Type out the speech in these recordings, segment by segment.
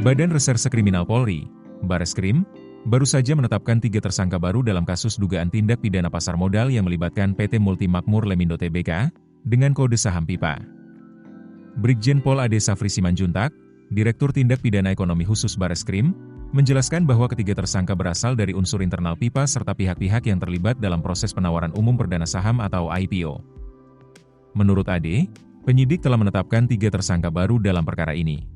Badan Reserse Kriminal Polri, Bareskrim, baru saja menetapkan 3 tersangka baru dalam kasus dugaan tindak pidana pasar modal yang melibatkan PT Multimakmur Lemindo Tbk dengan kode saham PIPA. Brigjen Pol Ade Safri Simanjuntak, Direktur Tindak Pidana Ekonomi Khusus Bareskrim, menjelaskan bahwa ketiga tersangka berasal dari unsur internal PIPA serta pihak-pihak yang terlibat dalam proses penawaran umum perdana saham atau IPO. Menurut Ade, penyidik telah menetapkan 3 tersangka baru dalam perkara ini.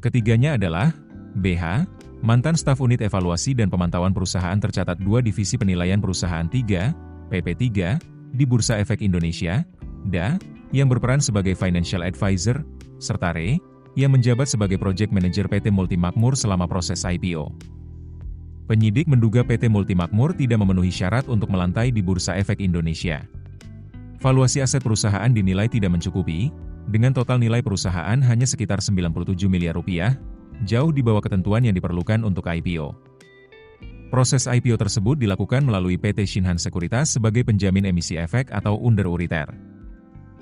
Ketiganya adalah BH, mantan staf unit evaluasi dan pemantauan perusahaan tercatat 2 divisi penilaian perusahaan 3, PP3, di Bursa Efek Indonesia, DA, yang berperan sebagai financial advisor, serta RE, yang menjabat sebagai project manager PT Multimakmur selama proses IPO. Penyidik menduga PT Multimakmur tidak memenuhi syarat untuk melantai di Bursa Efek Indonesia. Valuasi aset perusahaan dinilai tidak mencukupi, dengan total nilai perusahaan hanya sekitar 97 miliar rupiah, jauh di bawah ketentuan yang diperlukan untuk IPO. Proses IPO tersebut dilakukan melalui PT Shinhan Sekuritas sebagai penjamin emisi efek atau underuriter.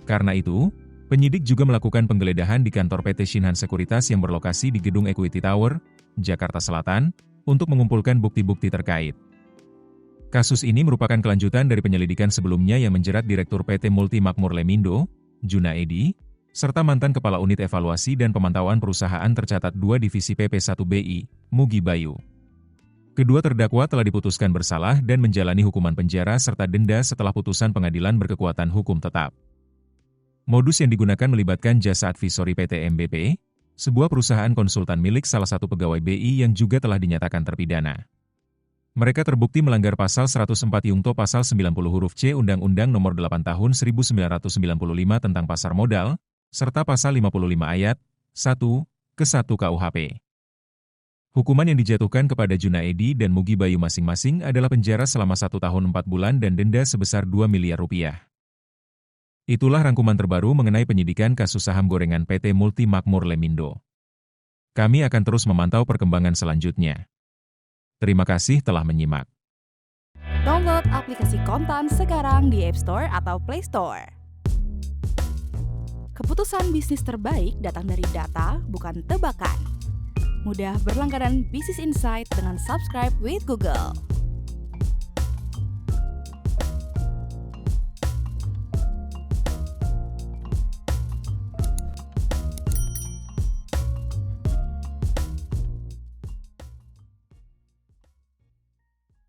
Karena itu, penyidik juga melakukan penggeledahan di kantor PT Shinhan Sekuritas yang berlokasi di Gedung Equity Tower, Jakarta Selatan, untuk mengumpulkan bukti-bukti terkait. Kasus ini merupakan kelanjutan dari penyelidikan sebelumnya yang menjerat Direktur PT Multimakmur Lemindo, Junaedi, serta mantan Kepala Unit Evaluasi dan Pemantauan Perusahaan tercatat 2 divisi PP1BI, Mugi Bayu. Kedua terdakwa telah diputuskan bersalah dan menjalani hukuman penjara serta denda setelah putusan pengadilan berkekuatan hukum tetap. Modus yang digunakan melibatkan jasa advisory PT MBP, sebuah perusahaan konsultan milik salah satu pegawai BI yang juga telah dinyatakan terpidana. Mereka terbukti melanggar Pasal 104 Yungto Pasal 90 huruf C Undang-Undang Nomor 8 Tahun 1995 tentang Pasar Modal, serta Pasal 55 Ayat 1 ke 1 KUHP. Hukuman yang dijatuhkan kepada Junaedi dan Mugi Bayu masing-masing adalah penjara selama 1 tahun 4 bulan dan denda sebesar 2 miliar rupiah. Itulah rangkuman terbaru mengenai penyidikan kasus saham gorengan PT Multimakmur Lemindo. Kami akan terus memantau perkembangan selanjutnya. Terima kasih telah menyimak. Download aplikasi Kontan sekarang di App Store atau Play Store. Keputusan bisnis terbaik datang dari data, bukan tebakan. Mudah berlangganan Business Insight dengan subscribe with Google.